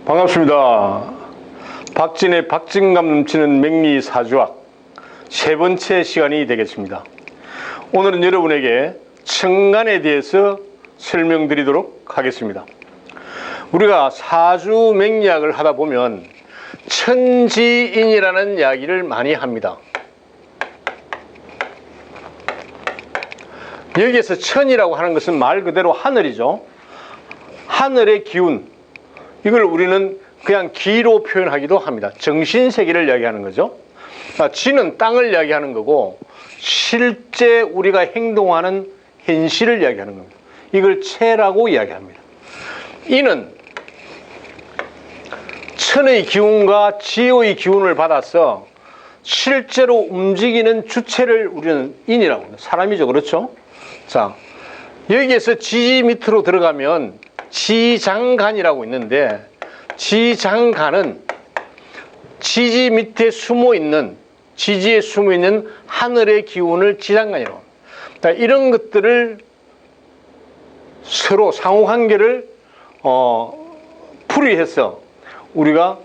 반갑습니다. 박진의 박진감 넘치는 맹리사주학 세 번째 시간이 되겠습니다. 오늘은 여러분에게 천간에 대해서 설명드리도록 하겠습니다. 우리가 사주 맹리학을 하다 보면 천지인이라는 이야기를 많이 합니다. 여기에서 천이라고 하는 것은 말 그대로 하늘이죠. 하늘의 기운, 이걸 우리는 그냥 기로 표현하기도 합니다. 정신세계를 이야기하는 거죠. 지는 땅을 이야기하는 거고, 실제 우리가 행동하는 현실을 이야기하는 겁니다. 이걸 체라고 이야기합니다. 이는 천의 기운과 지의 기운을 받아서 실제로 움직이는 주체를 우리는 인이라고 합니다. 사람이죠. 그렇죠? 자, 여기에서 지 밑으로 들어가면 지장간이라고 있는데, 지장간은 지지 밑에 숨어있는, 지지에 숨어있는 하늘의 기운을 지장간이라고 합니다. 이런 것들을 서로 상호관계를 풀이해서 우리가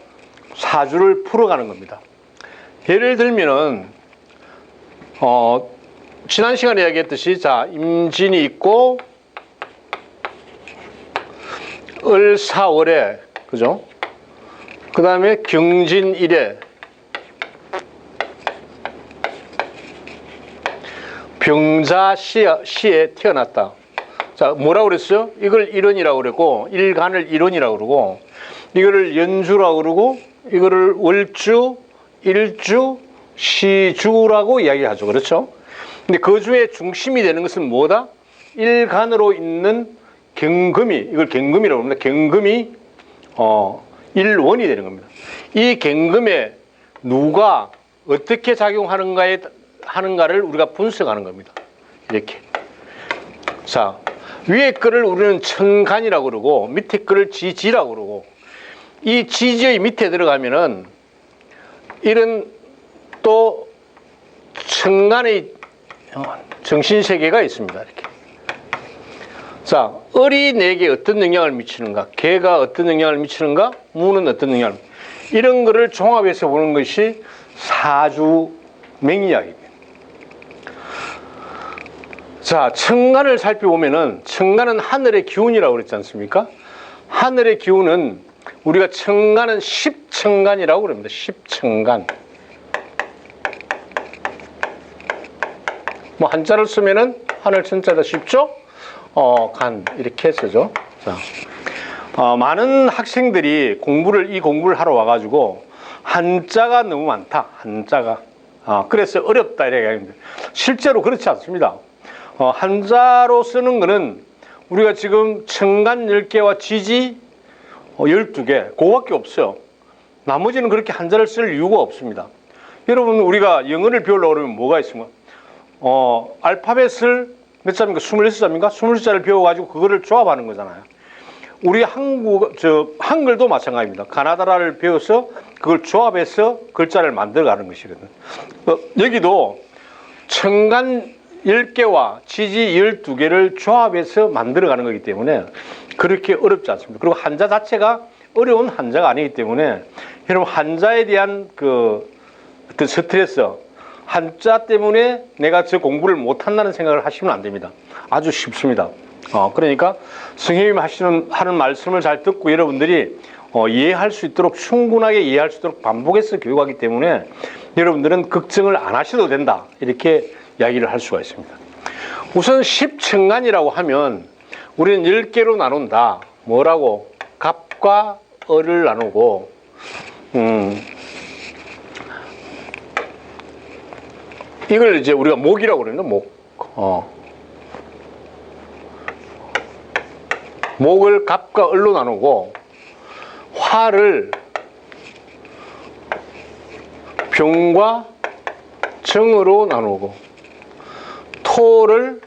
사주를 풀어가는 겁니다. 예를 들면은 지난 시간에 이야기했듯이, 자, 임진이 있고 을사월에, 그죠? 그 다음에 경진일에 병자시에 태어났다. 자, 뭐라고 그랬어요? 이걸 일원이라고 그랬고, 일간을 일원이라고 그러고, 이거를 연주라고 그러고, 이거를 월주, 일주, 시주라고 이야기하죠. 그렇죠? 근데 그 중에 중심이 되는 것은 뭐다? 일간으로 있는 경금이, 이걸 경금이라고 합니다. 경금이 일원이 되는 겁니다. 이 경금에 누가 어떻게 작용하는가를 우리가 분석하는 겁니다. 이렇게. 자, 위에 거를 우리는 천간이라고 그러고, 밑에 거를 지지라고 그러고, 이 지지의 밑에 들어가면은 이런 또 천간의 정신세계가 있습니다. 이렇게. 자, 을이 내게 어떤 영향을 미치는가, 개가 어떤 영향을 미치는가, 무는 어떤 영향을 미치는가, 이런 거를 종합해서 보는 것이 사주 맹리학입니다. 자, 천간을 살펴보면은, 천간은 하늘의 기운이라고 그랬지 않습니까? 하늘의 기운은 우리가 천간은 십천간이라고 그럽니다. 십천간. 뭐 한자를 쓰면은 하늘 천자다 쉽죠? 간 이렇게 쓰죠. 자, 많은 학생들이 이 공부를 하러 와가지고 한자가 너무 많다. 한자가. 그래서 어렵다 이렇게 얘기합니다. 실제로 그렇지 않습니다. 한자로 쓰는 거는 우리가 지금 천간 10개와 지지 12개, 그거밖에 없어요. 나머지는 그렇게 한자를 쓸 이유가 없습니다. 여러분, 우리가 영어를 배우려고 그러면 뭐가 있습니까? 알파벳을 몇 자입니까? 26자입니까? 26자를 배워가지고 그거를 조합하는 거잖아요. 우리 한글도 마찬가지입니다. 가나다라를 배워서 그걸 조합해서 글자를 만들어가는 것이거든요. 여기도 천간 10개와 지지 12개를 조합해서 만들어가는 거기 때문에 그렇게 어렵지 않습니다. 그리고 한자 자체가 어려운 한자가 아니기 때문에 여러분, 한자에 대한 어떤 스트레스, 한자 때문에 내가 저 공부를 못한다는 생각을 하시면 안 됩니다. 아주 쉽습니다. 그러니까 선생님이 하는 말씀을 잘 듣고 여러분들이 이해할 수 있도록, 충분하게 이해할 수 있도록 반복해서 교육하기 때문에 여러분들은 걱정을 안 하셔도 된다, 이렇게 이야기를 할 수가 있습니다. 우선 십천간이라고 하면 우리는 10개로 나눈다. 뭐라고? 갑과 을을 나누고, 이걸 이제 우리가 목이라고 그러는데, 목. 목을 갑과 을로 나누고, 화를 병과 정으로 나누고, 토를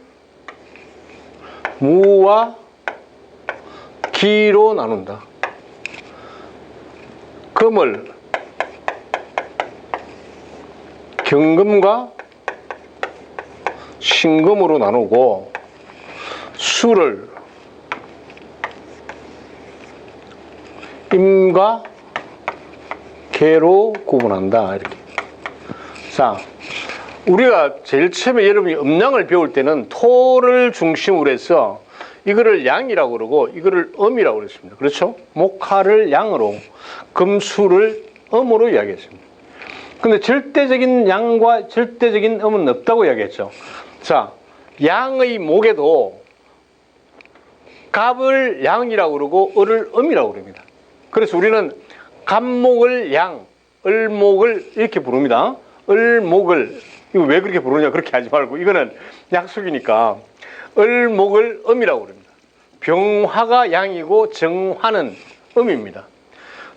무와 기로 나눈다. 금을 경금과 신금으로 나누고, 수를 임과 개로 구분한다. 이렇게. 자, 우리가 제일 처음에 여러분이 음양을 배울 때는 토를 중심으로 해서 이거를 양이라고 그러고 이거를 음이라고 그랬습니다. 그렇죠? 목화를 양으로, 금수를 음으로 이야기했습니다. 근데 절대적인 양과 절대적인 음은 없다고 이야기했죠. 자, 양의 목에도 갑을 양이라고 그러고 을을 음이라고 그럽니다. 그래서 우리는 갑목을 양, 을목을 이렇게 부릅니다. 을목을, 이거 왜 그렇게 부르냐 그렇게 하지 말고, 이거는 약속이니까 을목을 음이라고 그럽니다. 병화가 양이고 정화는 음입니다.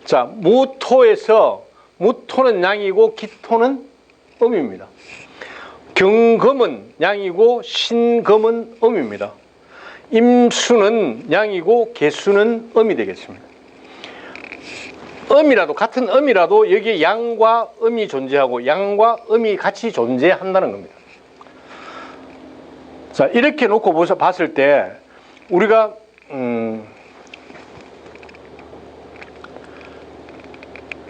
자, 무토에서 무토는 양이고 기토는 음입니다. 경금은 양이고 신금은 음입니다. 임수는 양이고 개수는 음이 되겠습니다. 음이라도, 같은 음이라도 여기에 양과 음이 존재하고 양과 음이 같이 존재한다는 겁니다. 자, 이렇게 놓고 봤을 때 우리가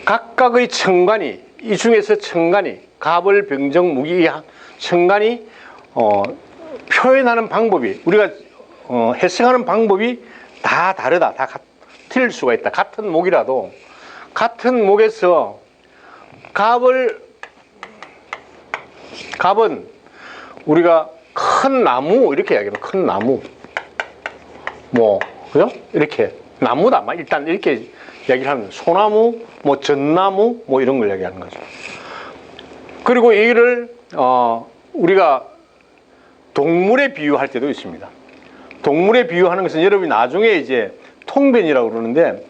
각각의 천간이, 이 중에서 천간이 갑을 병정 무기 천간이 표현하는 방법이, 우리가 해석하는 방법이 다 다르다, 다 틀릴 수가 있다. 같은 목이라도 같은 목에서 갑은 우리가 큰 나무 이렇게 이야기해요. 큰 나무, 뭐 그죠? 이렇게 나무다. 일단 이렇게 이야기를 하면 소나무, 뭐 전나무, 뭐 이런 걸 이야기하는 거죠. 그리고 이를 우리가 동물에 비유할 때도 있습니다. 동물에 비유하는 것은 여러분이 나중에 이제 통변이라고 그러는데,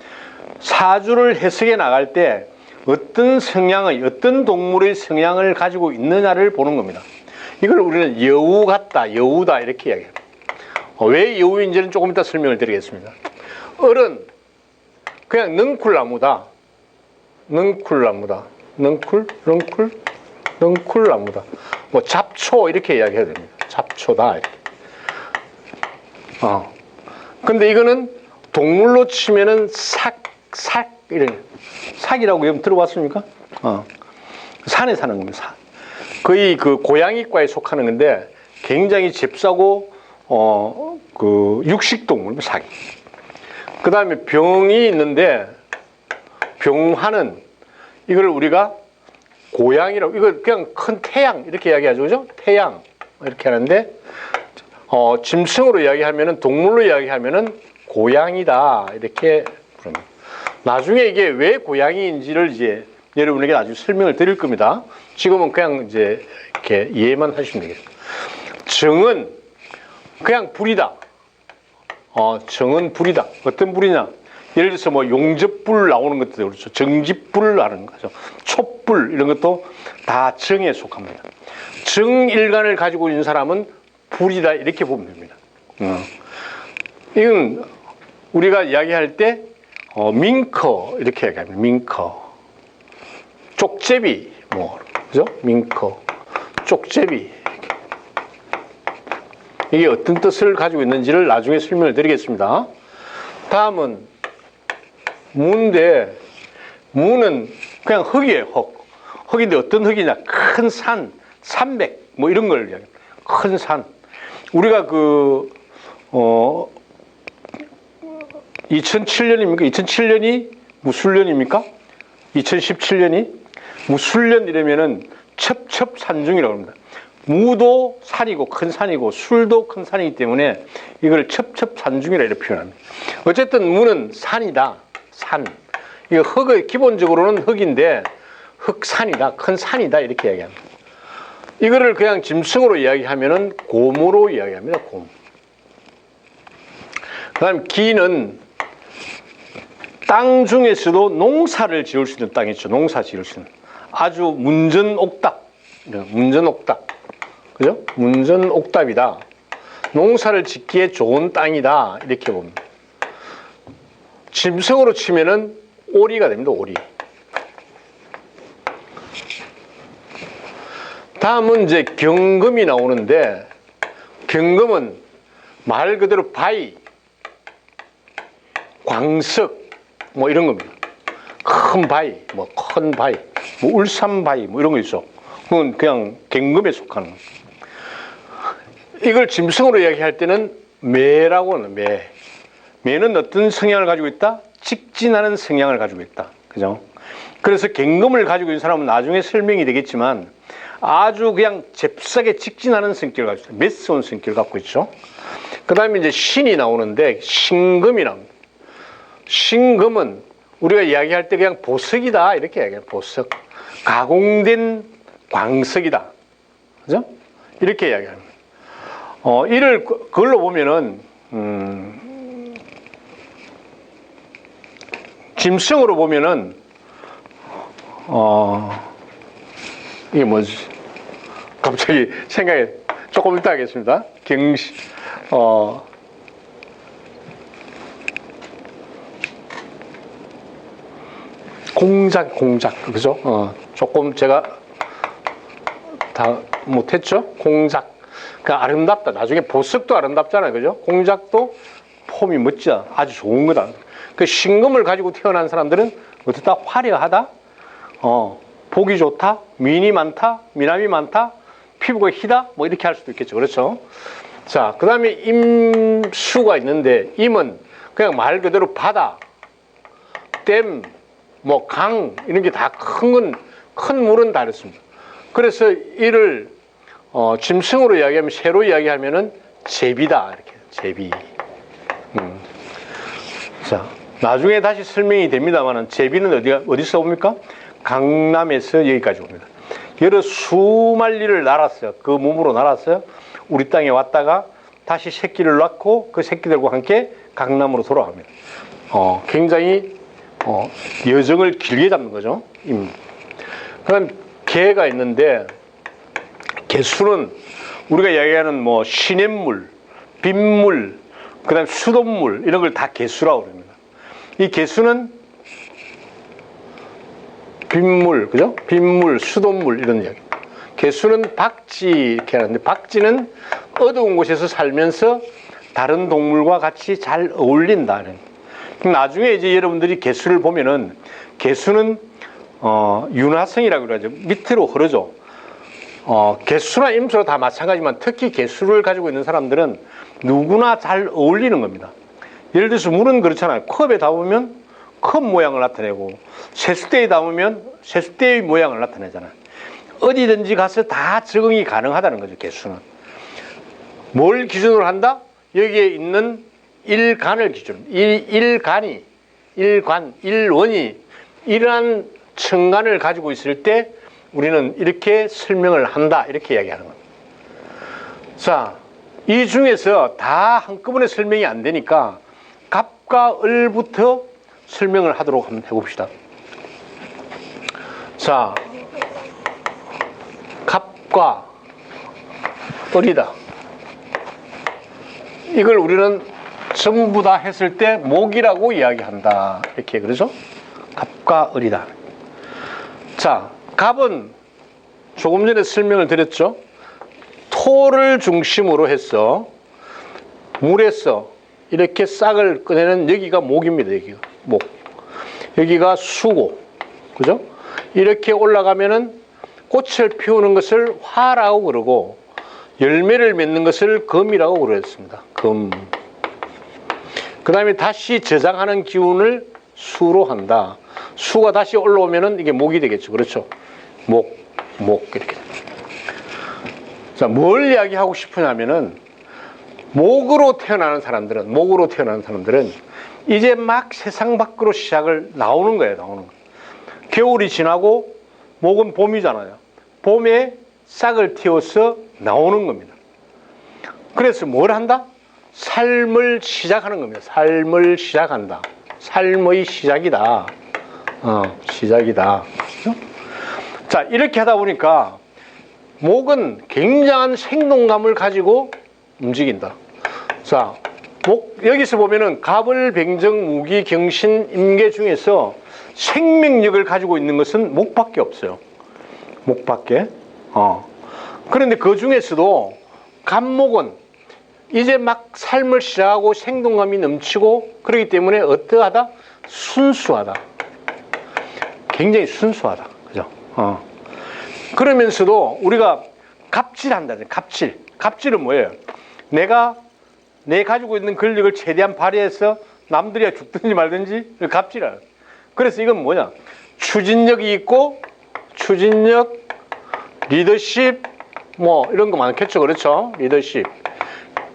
사주를 해석해 나갈 때 어떤 성향의, 어떤 동물의 성향을 가지고 있느냐를 보는 겁니다. 이걸 우리는 여우 같다, 여우다 이렇게 이야기해요. 왜 여우인지는 조금 이따 설명을 드리겠습니다. 을은 그냥 능쿨나무다. 능쿨나무다. 능쿨나무다. 뭐 잡초 이렇게 이야기해야 됩니다. 잡초다 이렇게. 근데 이거는 동물로 치면은 이런 삭이라고 여러분 들어봤습니까? 산에 사는 겁니다. 산. 거의 그 고양이과에 속하는 건데 굉장히 잽싸고 그 육식동물 삭이. 그 다음에 병이 있는데 병화는 이걸 우리가 고양이라고, 이거 그냥 큰 태양 이렇게 이야기하죠, 그죠? 태양 이렇게 하는데 짐승으로 이야기하면은, 동물로 이야기하면은 고양이다 이렇게 부릅니다. 나중에 이게 왜 고양이인지를 이제 여러분에게 나중에 설명을 드릴 겁니다. 지금은 그냥 이제 이렇게 이해만 하시면 되겠습니다. 정은 그냥 불이다. 정은 불이다. 어떤 불이냐? 예를 들어서 뭐 용접불 나오는 것도 그렇죠. 정집불 하는 거죠. 촛불 이런 것도 다 정에 속합니다. 정일간을 가지고 있는 사람은 불이다 이렇게 보면 됩니다. 이건 우리가 이야기할 때 민커 이렇게 얘기합니다. 민커, 쪽제비 뭐 그죠? 민커, 쪽제비. 이게 어떤 뜻을 가지고 있는지를 나중에 설명을 드리겠습니다. 다음은 무인데, 무는 그냥 흙이에요. 흙인데 어떤 흙이냐? 큰 산, 산맥 뭐 이런 걸 이야기합니다. 큰 산. 우리가 2007년입니까? 2007년이 무술년입니까? 2017년이 무술년 이러면은 첩첩산중이라고 합니다. 무도 산이고 큰 산이고 술도 큰 산이기 때문에 이걸 첩첩산중이라 이렇게 표현합니다. 어쨌든 무는 산이다. 산. 이거 흙의 기본적으로는 흙인데 흙산이다. 큰 산이다. 이렇게 이야기합니다. 이거를 그냥 짐승으로 이야기하면은 곰으로 이야기합니다. 곰. 그다음 기는 땅 중에서도 농사를 지을 수 있는 땅이 있죠. 농사 지을 수 있는. 아주 문전옥답. 문전옥답. 그죠? 문전옥답이다. 농사를 짓기에 좋은 땅이다. 이렇게 봅니다. 짐승으로 치면은 오리가 됩니다. 오리. 다음은 이제 경금이 나오는데, 경금은 말 그대로 바위, 광석 뭐 이런 겁니다. 큰 바위, 뭐 큰 바위, 뭐 울산 바위, 뭐 이런 거 있어. 그건 그냥 갱금에 속하는 거. 이걸 짐승으로 이야기할 때는 매라고 하는 매. 매는 어떤 성향을 가지고 있다? 직진하는 성향을 가지고 있다. 그죠? 그래서 갱금을 가지고 있는 사람은 나중에 설명이 되겠지만 아주 그냥 잽싸게 직진하는 성격을 가지고 있어요. 매서운 성격을 갖고 있죠. 그 다음에 이제 신이 나오는데 신금이 나옵니다. 신금은 우리가 이야기할 때 그냥 보석이다 이렇게 이야기해요. 보석. 가공된 광석이다. 그죠? 이렇게 이야기합니다. 이를 그걸로 보면은 짐승으로 보면은 이게 뭐지? 갑자기 생각이 조금 이따 하겠습니다. 공작 그죠? 조금 제가 다 못했죠? 공작. 그 아름답다. 나중에 보석도 아름답잖아요. 그죠? 공작도 폼이 멋지다. 아주 좋은 거다. 그 신금을 가지고 태어난 사람들은 어떻다? 화려하다. 보기 좋다. 미인이 많다. 미남이 많다. 피부가 희다. 뭐 이렇게 할 수도 있겠죠. 그렇죠? 자, 그 다음에 임수가 있는데 임은 그냥 말 그대로 바다, 댐, 뭐 강 이런 게 다 큰 물은 다 그렇습니다. 그래서 이를 짐승으로 이야기하면 새로 이야기하면은 제비다 이렇게 제비. 자, 나중에 다시 설명이 됩니다만은 제비는 어디서 옵니까? 강남에서 여기까지 옵니다. 여러 수만리를 날았어요. 그 몸으로 날았어요. 우리 땅에 왔다가 다시 새끼를 낳고 그 새끼들과 함께 강남으로 돌아갑니다. 굉장히 여정을 길게 잡는 거죠. 그다음 개가 있는데 개수는 우리가 이야기하는 뭐 시냇물, 빗물, 그다음 수돗물 이런 걸 다 개수라고 그럽니다. 이 개수는 빗물, 그죠? 빗물, 수돗물 이런 이야기. 개수는 박쥐 이렇게 하는데 박쥐는 어두운 곳에서 살면서 다른 동물과 같이 잘 어울린다는. 나중에 이제 여러분들이 개수를 보면은 개수는 윤화성이라고 그러죠. 밑으로 흐르죠. 개수나 임수로 다 마찬가지지만 특히 개수를 가지고 있는 사람들은 누구나 잘 어울리는 겁니다. 예를 들어서 물은 그렇잖아요. 컵에 담으면 컵 모양을 나타내고 세숫대에 담으면 세숫대의 모양을 나타내잖아요. 어디든지 가서 다 적응이 가능하다는 거죠. 개수는. 뭘 기준으로 한다? 여기에 있는 일간을 기준으로. 일원이 이러한 천간을 가지고 있을 때 우리는 이렇게 설명을 한다. 이렇게 이야기하는 겁니다. 자, 이 중에서 다 한꺼번에 설명이 안 되니까 갑과 을부터 설명을 하도록 한번 해봅시다. 자, 갑과 을이다. 이걸 우리는 전부 다 했을 때 목이라고 이야기한다. 이렇게 그러죠? 갑과 을이다. 자, 갑은 조금 전에 설명을 드렸죠? 토를 중심으로 해서 물에서 이렇게 싹을 꺼내는 여기가 목입니다. 여기가 목. 여기가 수고. 그죠? 이렇게 올라가면은 꽃을 피우는 것을 화라고 그러고 열매를 맺는 것을 금이라고 그랬습니다. 금. 그 다음에 다시 저장하는 기운을 수로 한다. 수가 다시 올라오면은 이게 목이 되겠죠. 그렇죠? 목 이렇게. 자, 뭘 이야기하고 싶으냐면은 목으로 태어나는 사람들은 이제 막 세상 밖으로 시작을 나오는 거예요. 나오는 거. 겨울이 지나고 목은 봄이잖아요. 봄에 싹을 틔워서 나오는 겁니다. 그래서 뭘 한다? 삶을 시작하는 겁니다. 삶을 시작한다. 삶의 시작이다. 시작이다. 그렇죠? 자, 이렇게 하다 보니까 목은 굉장한 생동감을 가지고 움직인다. 자, 여기서 보면은 갑을, 병정, 무기, 경신, 임계 중에서 생명력을 가지고 있는 것은 목밖에 없어요. 목밖에. 그런데 그 중에서도 갑목은 이제 막 삶을 시작하고 생동감이 넘치고 그렇기 때문에 어떠하다? 순수하다. 굉장히 순수하다. 그죠? 그러면서도 우리가 갑질한다. 갑질. 갑질은 뭐예요? 내가 내 가지고 있는 권력을 최대한 발휘해서 남들이 죽든지 말든지 갑질하는. 그래서 이건 뭐냐? 추진력이 있고 추진력, 리더십 뭐 이런 거 많겠죠. 그렇죠? 리더십.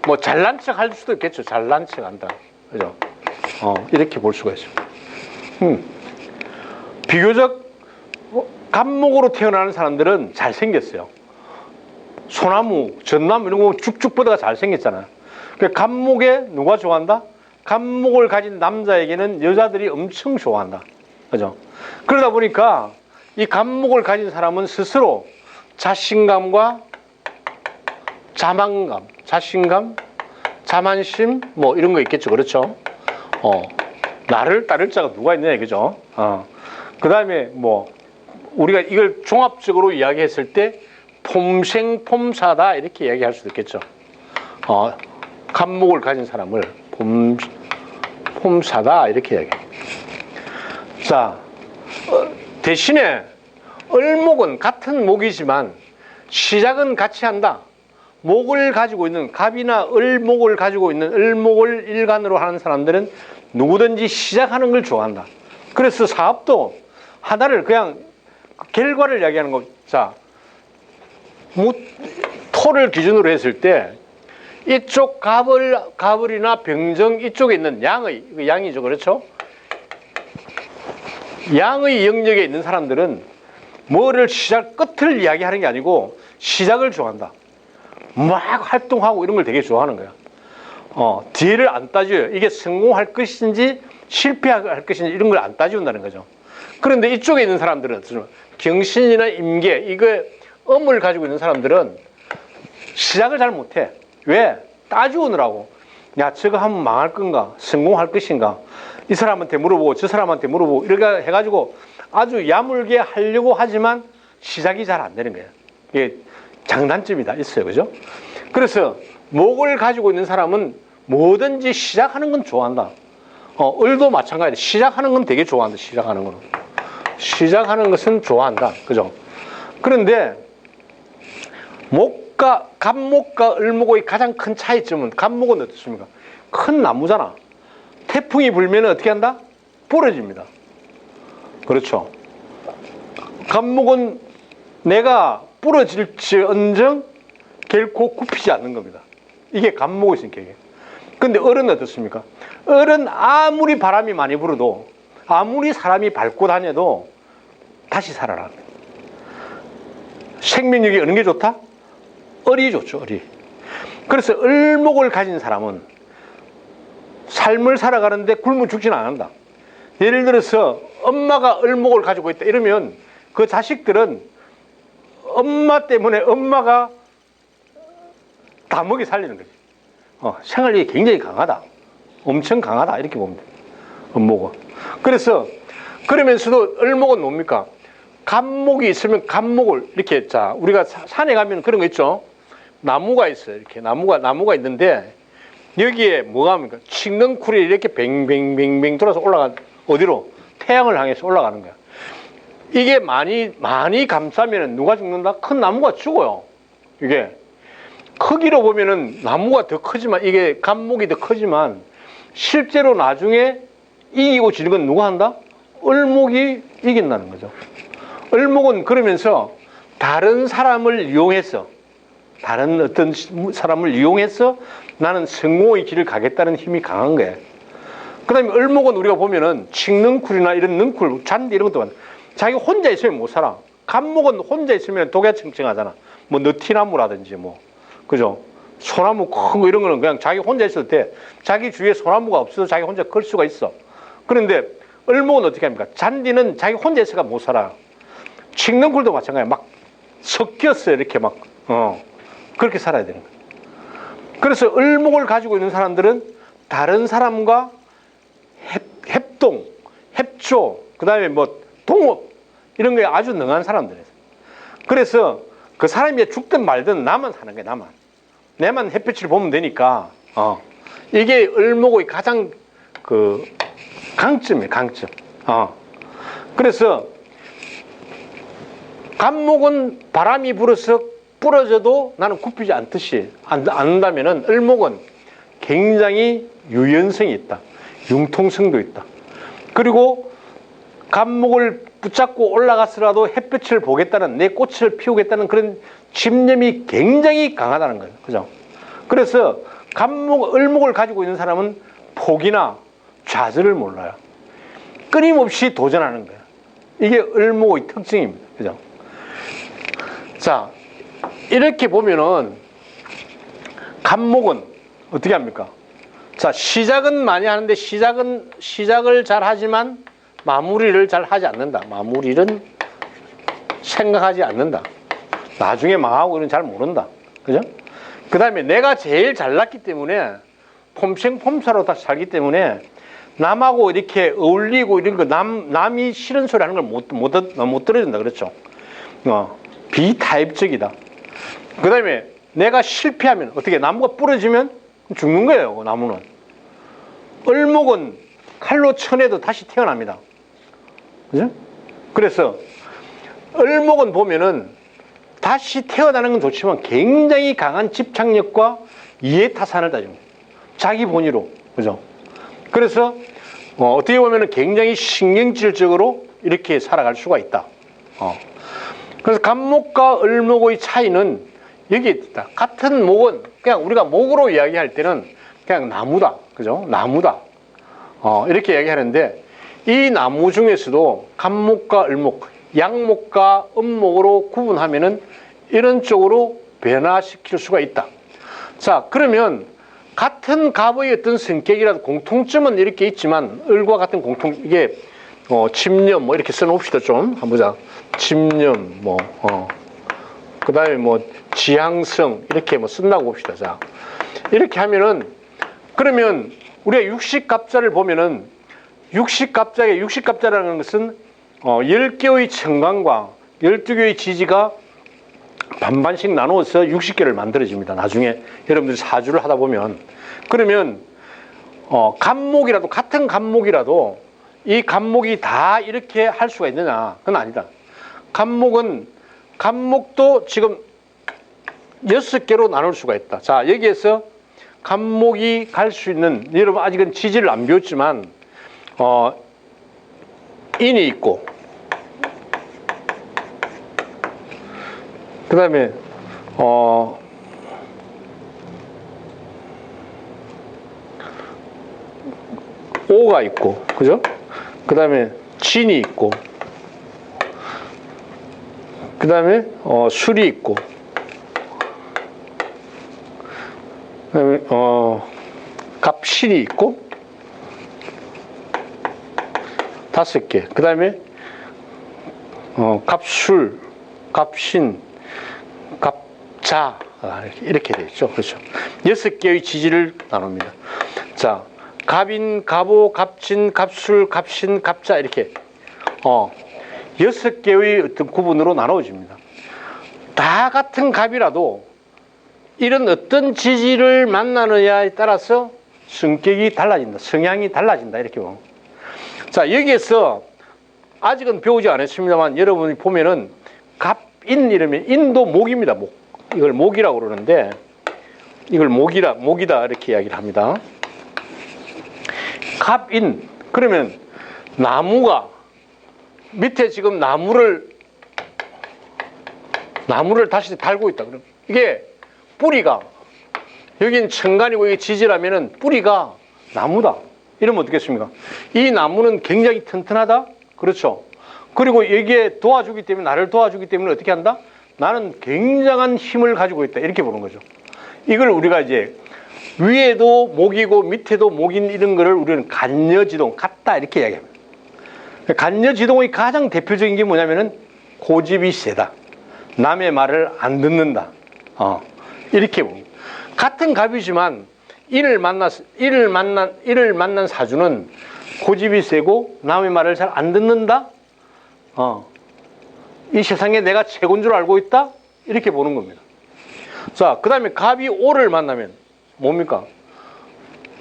뭐 잘난 척 할 수도 있겠죠. 잘난 척 한다. 그죠? 이렇게 볼 수가 있습니다. 비교적 갑목으로 태어나는 사람들은 잘생겼어요. 소나무, 전나무 이런 거 쭉쭉 뻗어가 잘생겼잖아요. 갑목에 누가 좋아한다? 갑목을 가진 남자에게는 여자들이 엄청 좋아한다. 그죠? 그러다 보니까 이 갑목을 가진 사람은 스스로 자신감과 자만감, 자신감, 자만심 뭐 이런 거 있겠죠. 그렇죠? 나를 따를 자가 누가 있느냐 그죠? 그 다음에 뭐 우리가 이걸 종합적으로 이야기했을 때 폼생폼사다 이렇게 이야기할 수도 있겠죠. 갑목을 가진 사람을 폼사다 이렇게 이야기해요. 자, 대신에 을목은 같은 목이지만 시작은 같이 한다. 목을 가지고 있는 갑이나 을목을 가지고 있는 을목을 일간으로 하는 사람들은 누구든지 시작하는 걸 좋아한다. 그래서 사업도 하나를 그냥 결과를 이야기하는 거. 자, 토를 기준으로 했을 때 이쪽 갑을이나 병정 이쪽에 있는 양이죠. 그렇죠? 양의 영역에 있는 사람들은 뭐를 끝을 이야기하는 게 아니고 시작을 좋아한다. 막 활동하고 이런 걸 되게 좋아하는 거야. 뒤를 안 따져요. 이게 성공할 것인지 실패할 것인지 이런 걸 안 따지운다는 거죠. 그런데 이쪽에 있는 사람들은 경신이나 임계, 이거 음을 가지고 있는 사람들은 시작을 잘 못해. 왜? 따지우느라고. 야, 저거 하면 망할 건가? 성공할 것인가? 이 사람한테 물어보고 저 사람한테 물어보고 이렇게 해가지고 아주 야물게 하려고 하지만 시작이 잘 안 되는 거예요. 이게 장단점이 다 있어요. 그죠? 그래서 목을 가지고 있는 사람은 뭐든지 시작하는 건 좋아한다. 을도 마찬가지다. 시작하는 건 되게 좋아한다. 시작하는 거는. 시작하는 것은 좋아한다. 그죠? 그런데 갑목과 을목의 가장 큰 차이점은 갑목은 어떻습니까? 큰 나무잖아. 태풍이 불면 어떻게 한다? 부러집니다. 그렇죠? 갑목은 내가 부러질지언정 결코 굽히지 않는 겁니다. 이게 갑목의 성격이에요. 근데 을은 어떻습니까? 을은 아무리 바람이 많이 불어도 아무리 사람이 밟고 다녀도 다시 살아납니다. 생명력이 어느 게 좋다? 을이 좋죠. 을이. 그래서 을목을 가진 사람은 삶을 살아가는데 굶어 죽지는 않는다. 예를 들어서 엄마가 을목을 가지고 있다 이러면 그 자식들은 엄마 때문에 엄마가 다 먹여 살리는 거지. 생활력이 굉장히 강하다. 엄청 강하다. 이렇게 보면 돼. 을목은. 그래서 그러면서도 을목은 뭡니까? 갑목이 있으면 갑목을 이렇게 자 우리가 산에 가면 그런 거 있죠. 나무가 있어요. 이렇게 나무가 있는데 여기에 뭐가 합니까? 칡넝쿨이 이렇게 뱅뱅뱅뱅 돌아서 올라간 어디로? 태양을 향해서 올라가는 거야. 이게 많이 감싸면 누가 죽는다? 큰 나무가 죽어요. 이게 크기로 보면은 나무가 더 크지만 이게 갑목이 더 크지만 실제로 나중에 이기고 지는 건 누가 한다? 을목이 이긴다는 거죠. 을목은 그러면서 다른 사람을 이용해서 다른 어떤 사람을 이용해서 나는 성공의 길을 가겠다는 힘이 강한 거예요. 그 다음에 을목은 우리가 보면은 칡넝쿨이나 이런 넝쿨, 잔디 이런 것도 많아. 자기 혼자 있으면 못 살아. 갑목은 혼자 있으면 독야청청하잖아. 뭐 느티나무라든지 뭐. 그죠? 소나무 큰 거 이런 거는 그냥 자기 혼자 있어도 돼. 자기 주위에 소나무가 없어도 자기 혼자 클 수가 있어. 그런데 을목은 어떻게 합니까? 잔디는 자기 혼자 있어가 못 살아. 칡넝쿨도 마찬가지야. 막 섞였어요. 이렇게 막. 그렇게 살아야 되는 거예요. 그래서 을목을 가지고 있는 사람들은 다른 사람과 협동, 협조, 그 다음에 뭐 동업 이런 거에 아주 능한 사람들이에요. 그래서 그 사람이 죽든 말든 나만 사는 거야. 나만. 내만 햇빛을 보면 되니까. 이게 을목의 가장 그 강점이에요. 강점. 그래서 갑목은 바람이 불어서 부러져도 나는 굽히지 않듯이 않는다면은 을목은 굉장히 유연성이 있다. 융통성도 있다. 그리고 갑목을 붙잡고 올라갔으라도 햇볕을 보겠다는, 내 꽃을 피우겠다는 그런 집념이 굉장히 강하다는 거예요. 그죠? 그래서 을목을 가지고 있는 사람은 포기나 좌절을 몰라요. 끊임없이 도전하는 거예요. 이게 을목의 특징입니다. 그죠? 자, 이렇게 보면은 갑목은 어떻게 합니까? 자, 시작은 많이 하는데 시작을 잘 하지만 마무리를 잘 하지 않는다. 마무리는 생각하지 않는다. 나중에 망하고 이런 잘 모른다. 그죠? 그 다음에 내가 제일 잘났기 때문에 폼생폼사로 다 살기 때문에 남하고 이렇게 어울리고 이런 거 남이 싫은 소리 하는 걸 못 들어준다. 그렇죠? 비타입적이다. 그 다음에 내가 실패하면 어떻게 나무가 부러지면 죽는 거예요. 나무는. 을목은 칼로 쳐내도 다시 태어납니다. 그죠? 그래서 을목은 보면은 다시 태어나는 건 좋지만 굉장히 강한 집착력과 이해타산을 따집니다. 자기 본의로. 그죠? 그래서 어떻게 보면은 굉장히 신경질적으로 이렇게 살아갈 수가 있다. 그래서 갑목과 을목의 차이는 여기에 있다. 같은 목은 그냥 우리가 목으로 이야기할 때는 그냥 나무다. 그죠? 나무다. 이렇게 이야기하는데 이 나무 중에서도 갑목과 을목, 양목과 음목으로 구분하면은 이런 쪽으로 변화시킬 수가 있다. 자, 그러면 같은 갑의 어떤 성격이라도 공통점은 이렇게 있지만 을과 같은 이게 집념 뭐 이렇게 써놓읍시다. 좀 한번 보자. 집념 그 다음에 지향성 이렇게 쓴다고 봅시다. 자, 이렇게 하면은 그러면 우리가 육식갑자를 보면은 육식갑자라는 것은 10개의 천간과 12개의 지지가 반반씩 나누어서 60개를 만들어집니다. 나중에 여러분들이 사주를 하다 보면. 그러면 갑목이라도 같은 갑목이라도 이 갑목이 다 이렇게 할 수가 있느냐? 그건 아니다. 갑목도 지금 6개로 나눌 수가 있다. 자, 여기에서 갑목이 갈 수 있는, 여러분 아직은 지지를 안 배웠지만 인이 있고 그 다음에 오가 있고, 그죠? 그 다음에 진이 있고, 그 다음에 술이 있고, 그 다음에 갑신이 있고, 5개. 그 다음에 갑술, 갑신, 갑자 이렇게 되어 있죠. 그렇죠? 6개의 지지를 나눕니다. 자, 갑인, 갑오, 갑진, 갑술, 갑신, 갑자 이렇게 6개의 어떤 구분으로 나눠집니다. 다 같은 갑이라도 이런 어떤 지지를 만나느냐에 따라서 성격이 달라진다. 성향이 달라진다. 이렇게 보면. 자, 여기에서 아직은 배우지 않았습니다만 여러분이 보면은 갑인 이러면 인도 목입니다. 목. 이걸 목이라고 그러는데 이걸 목이다 이렇게 이야기를 합니다. 갑인. 그러면 나무가 밑에 지금 나무를 다시 달고 있다. 그럼 이게 뿌리가 여긴 천간이고 이게 지지라면은 뿌리가 나무다. 이러면 어떻겠습니까? 이 나무는 굉장히 튼튼하다. 그렇죠. 그리고 여기에 도와주기 때문에 나를 도와주기 때문에 어떻게 한다? 나는 굉장한 힘을 가지고 있다. 이렇게 보는 거죠. 이걸 우리가 이제 위에도 목이고 밑에도 목인 이런 거를 우리는 간여지동, 같다 이렇게 이야기합니다. 간여지동의 가장 대표적인 게 뭐냐면은 고집이 세다. 남의 말을 안 듣는다. 이렇게 봅니다. 같은 갑이지만 이를 만난 사주는 고집이 세고 남의 말을 잘 안 듣는다. 이 세상에 내가 최고인 줄 알고 있다. 이렇게 보는 겁니다. 자, 그 다음에 갑이 오를 만나면 뭡니까?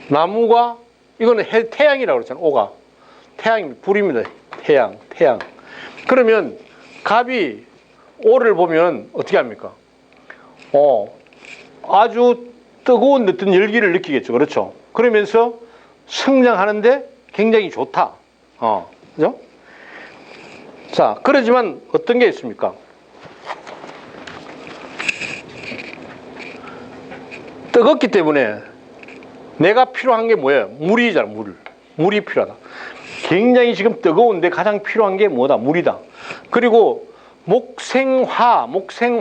나무가 이거는 태양이라고 그러잖아요. 오가 태양입니다. 불입니다. 태양. 그러면 갑이 올을 보면 어떻게 합니까? 아주 뜨거운 어떤 열기를 느끼겠죠. 그렇죠? 그러면서 성장하는데 굉장히 좋다. 그죠? 자, 그러지만 어떤 게 있습니까? 뜨겁기 때문에 내가 필요한 게 뭐예요? 물이잖아, 물. 물이 필요하다. 굉장히 지금 뜨거운데 가장 필요한 게 뭐다? 물이다. 그리고 목생화,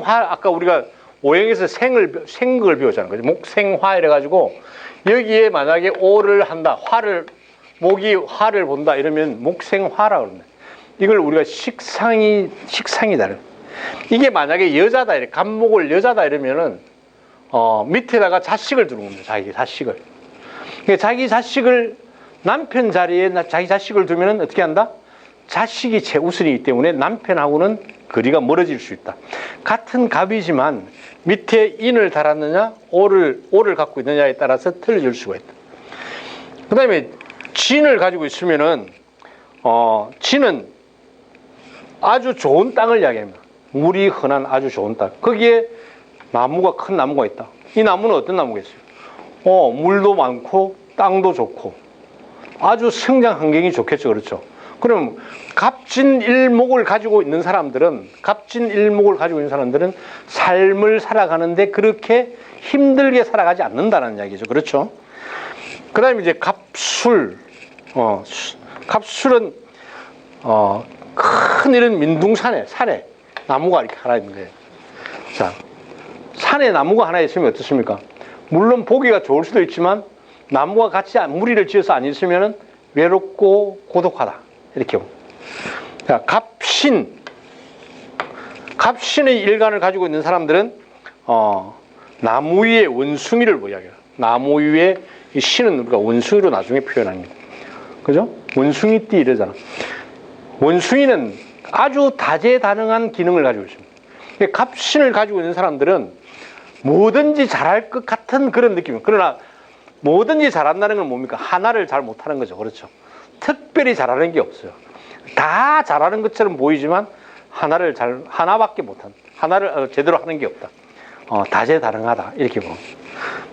아까 우리가 오행에서 생극을 배웠잖아요. 그죠? 목생화 이래가지고 여기에 만약에 오를 한다, 목이 화를 본다 이러면 목생화라 그러네. 이걸 우리가 식상이다. 이게 만약에 여자다, 이래. 간목을 여자다 이러면은, 밑에다가 자식을 두는 겁니다. 자기 자식을. 그러니까 자기 자식을, 남편 자리에 자기 자식을 두면은 어떻게 한다? 자식이 최우선이기 때문에 남편하고는 거리가 멀어질 수 있다. 같은 갑이지만 밑에 인을 달았느냐, 오를 갖고 있느냐에 따라서 틀려질 수가 있다. 그 다음에 진을 가지고 있으면은, 진은 아주 좋은 땅을 이야기합니다. 물이 흔한 아주 좋은 땅. 거기에 큰 나무가 있다. 이 나무는 어떤 나무겠어요? 물도 많고 땅도 좋고 아주 성장 환경이 좋겠죠. 그렇죠? 그럼 갑진일목을 가지고 있는 사람들은 삶을 살아가는데 그렇게 힘들게 살아가지 않는다는 이야기죠. 그렇죠? 그 다음에 이제 갑술. 갑술은 큰 이런 민둥산에 나무가 이렇게 하나 있는 거예요. 자, 산에 나무가 하나 있으면 어떻습니까? 물론 보기가 좋을 수도 있지만 나무와 같이 무리를 지어서 안 있으면 외롭고 고독하다. 이렇게. 자, 갑신의 일간을 가지고 있는 사람들은 나무 위에 원숭이를 이야기해요. 나무 위에 이 신은 우리가 원숭이로 나중에 표현합니다. 그죠? 원숭이띠 이러잖아. 원숭이는 아주 다재다능한 기능을 가지고 있습니다. 갑신을 가지고 있는 사람들은 뭐든지 잘할 것 같은 그런 느낌이에요. 그러나 뭐든지 잘한다는 건 뭡니까? 하나를 잘 못하는 거죠. 그렇죠? 특별히 잘하는 게 없어요. 다 잘하는 것처럼 보이지만 하나밖에 못한, 하나를 제대로 하는 게 없다. 다재다능하다. 이렇게 보면.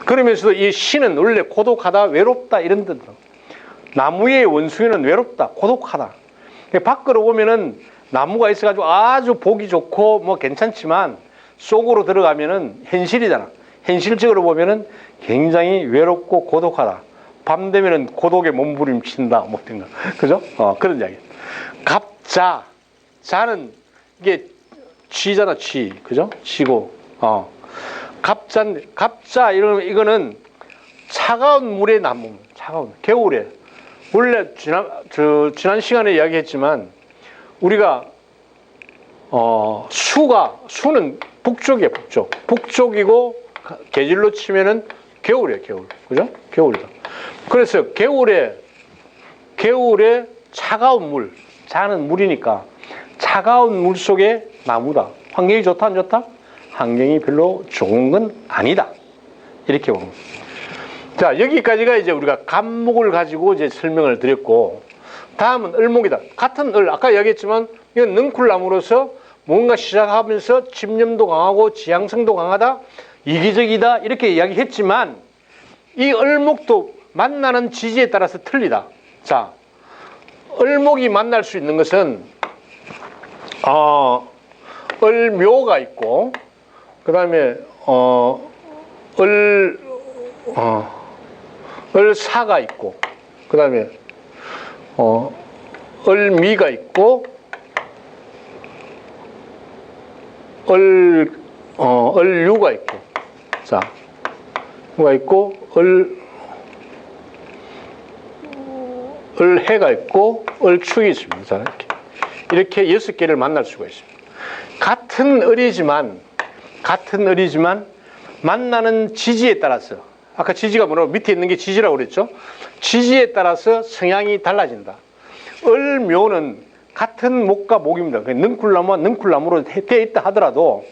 그러면서도 이 신은 원래 고독하다, 외롭다 이런 뜻으로. 나무의 원숭이는 외롭다, 고독하다. 밖으로 보면은 나무가 있어가지고 아주 보기 좋고 뭐 괜찮지만 속으로 들어가면은 현실이잖아. 현실적으로 보면은 굉장히 외롭고 고독하다. 밤 되면은 고독에 몸부림친다. 뭐 어떤 거. 그죠? 그런 이야기. 자는 이게 쥐잖아, 쥐. 그죠? 쥐고. 갑자 이거는 차가운 물의 나무. 겨울에. 원래 지난 시간에 이야기했지만 우리가 수는 북쪽이에요. 북쪽이고 계절로 치면은 겨울이에요. 겨울. 그죠? 겨울이다. 그래서 겨울에 차가운 물, 자는 물이니까 차가운 물 속에 나무다. 환경이 좋다, 안 좋다? 환경이 별로 좋은 건 아니다. 이렇게 보면. 자, 여기까지가 이제 우리가 갑목을 가지고 이제 설명을 드렸고, 다음은 을목이다. 같은 아까 이야기했지만, 이건 능쿨나무로서 뭔가 시작하면서 집념도 강하고 지향성도 강하다, 이기적이다, 이렇게 이야기했지만, 이 을목도 만나는 지지에 따라서 틀리다. 자, 을목이 만날 수 있는 것은, 을묘가 있고, 그 다음에, 을사가 있고, 그 다음에, 을미가 있고, 을유가 있고, 자, 뭐가 있고, 을해가 있고, 을축이 있습니다. 자, 이렇게 6개를 만날 수가 있습니다. 같은 을이지만, 만나는 지지에 따라서, 아까 지지가 뭐라고 밑에 있는 게 지지라고 그랬죠? 지지에 따라서 성향이 달라진다. 을묘는 같은 목과 목입니다. 능쿨나무와 능쿨나무로 되어 있다 하더라도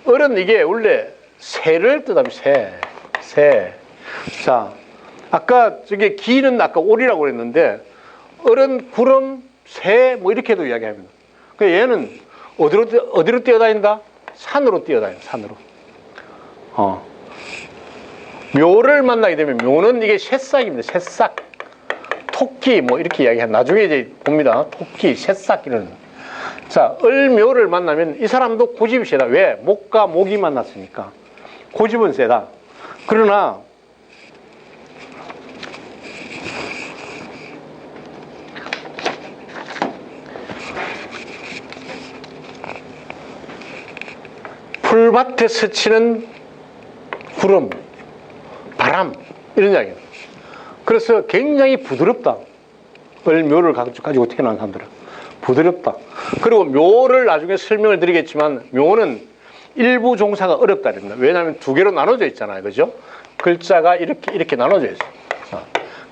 을은 이게 원래 새를 뜻합니다. 새. 자, 아까 저게 기는 아까 오리라고 그랬는데 을은 구름, 새 뭐 이렇게도 이야기합니다. 얘는 어디로 뛰어다닌다? 산으로 뛰어다녀, 산으로. 묘를 만나게 되면, 묘는 이게 새싹입니다, 새싹. 토끼, 뭐, 이렇게 이야기한, 나중에 이제 봅니다. 토끼, 새싹, 이런. 자, 을묘를 만나면 이 사람도 고집이 세다. 왜? 목과 목이 만났으니까. 고집은 세다. 그러나, 풀밭에 스치는 구름, 바람, 이런 이야기예요. 그래서 굉장히 부드럽다. 을묘를 가지고 태어난 사람들은. 부드럽다. 그리고 묘를 나중에 설명을 드리겠지만, 묘는 일부 종사가 어렵다. 왜냐하면 두 개로 나눠져 있잖아요. 그죠? 글자가 이렇게 나눠져 있어요.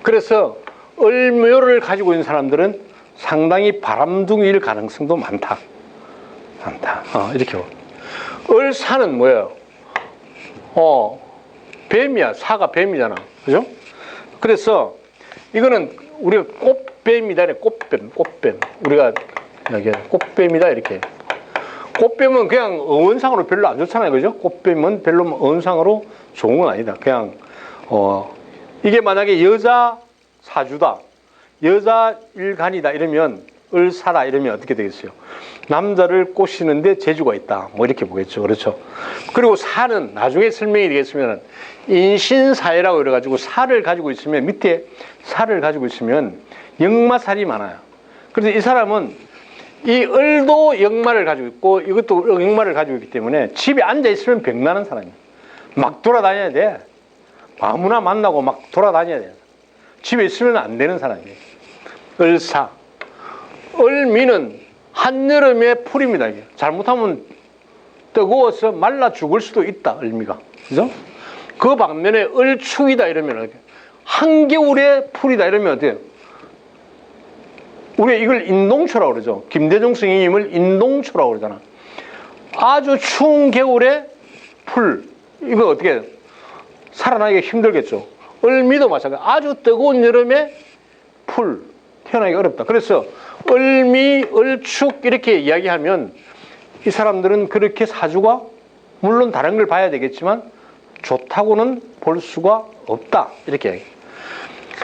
그래서 을묘를 가지고 있는 사람들은 상당히 바람둥이일 가능성도 많다. 이렇게. 을사는 뭐예요? 뱀이야. 사가 뱀이잖아. 그죠? 그래서 이거는 우리가 꽃뱀이다. 꽃뱀. 우리가 여기 꽃뱀이다. 이렇게. 꽃뱀은 그냥 어원상으로 별로 안 좋잖아요. 그죠? 꽃뱀은 별로 어원상으로 좋은 건 아니다. 그냥, 이게 만약에 여자 사주다. 여자 일간이다. 이러면, 을사다. 이러면 어떻게 되겠어요? 남자를 꼬시는데 재주가 있다. 뭐 이렇게 보겠죠. 그렇죠. 그리고 사는 나중에 설명이 되겠으면 인신사회라고 그래가지고 살을 가지고 있으면 밑에 살을 가지고 있으면 역마살이 많아요. 그래서 이 사람은 이 을도 역마를 가지고 있고 이것도 역마를 가지고 있기 때문에 집에 앉아 있으면 병나는 사람이에요. 막 돌아다녀야 돼. 아무나 만나고 막 돌아다녀야 돼. 집에 있으면 안 되는 사람이에요. 을사. 을미는 한여름의 풀입니다. 이게. 잘못하면 뜨거워서 말라 죽을 수도 있다. 을미가. 그죠? 그 반면에 을축이다 이러면 한겨울의 풀이다 이러면 어때요? 우리가 이걸 인동초라고 그러죠. 김대중 스님을 인동초라고 그러잖아. 아주 추운 겨울에 풀. 이거 어떻게 살아나기가 힘들겠죠. 을미도 마찬가지. 아주 뜨거운 여름에 풀. 태어나기가 어렵다. 그래서 을미, 을축 이렇게 이야기하면 이 사람들은 그렇게 사주가 물론 다른 걸 봐야 되겠지만 좋다고는 볼 수가 없다. 이렇게 이야기해요.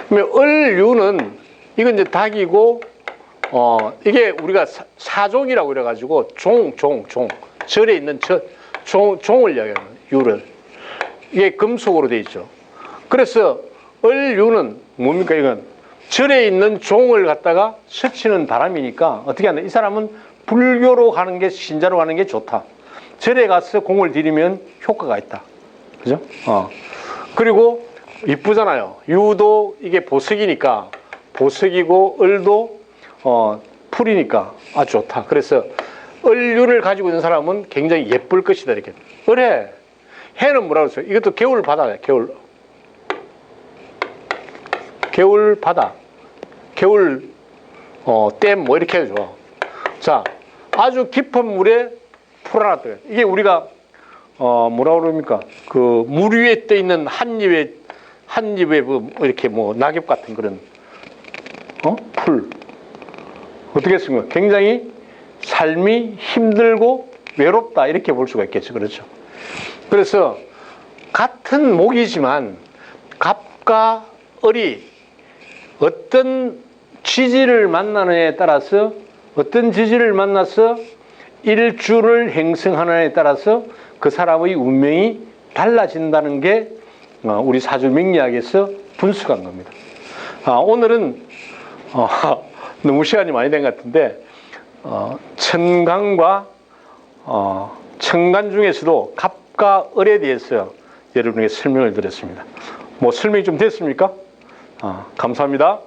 그러면 을유는 이건 이제 닭이고 이게 우리가 사종이라고 그래가지고 종. 절에 있는 종을 이야기하는 유를. 이게 금속으로 되어 있죠. 그래서 을유는 뭡니까 이건? 절에 있는 종을 갖다가 스치는 바람이니까 어떻게 하냐. 이 사람은 불교로 가는 게, 신자로 가는 게 좋다. 절에 가서 공을 들이면 효과가 있다. 그죠? 그리고 이쁘잖아요. 유도 이게 보석이니까, 보석이고 을도 풀이니까 아주 좋다. 그래서 을유를 가지고 있는 사람은 굉장히 예쁠 것이다. 이렇게. 을해. 해는 뭐라고 했어요? 이것도 겨울 바다예요. 겨울 바다, 겨울 댐 뭐 이렇게 해도 좋아. 자, 아주 깊은 물에 풀 하나 떠요. 이게 우리가 뭐라고 그럽니까? 그 물 위에 떠 있는 한 입에 뭐 이렇게 뭐 낙엽 같은 그런 풀. 어떻게 쓴 굉장히 삶이 힘들고 외롭다 이렇게 볼 수가 있겠죠. 그렇죠. 그래서 같은 목이지만 갑과 을이 어떤 지지를 만나느냐에 따라서 어떤 지지를 만나서 일주를 행성하느냐에 따라서 그 사람의 운명이 달라진다는 게 우리 사주 명리학에서 분석한 겁니다. 오늘은 너무 시간이 많이 된 것 같은데 천간과 천간 중에서도 갑과 을에 대해서 여러분에게 설명을 드렸습니다. 뭐 설명이 좀 됐습니까? 감사합니다.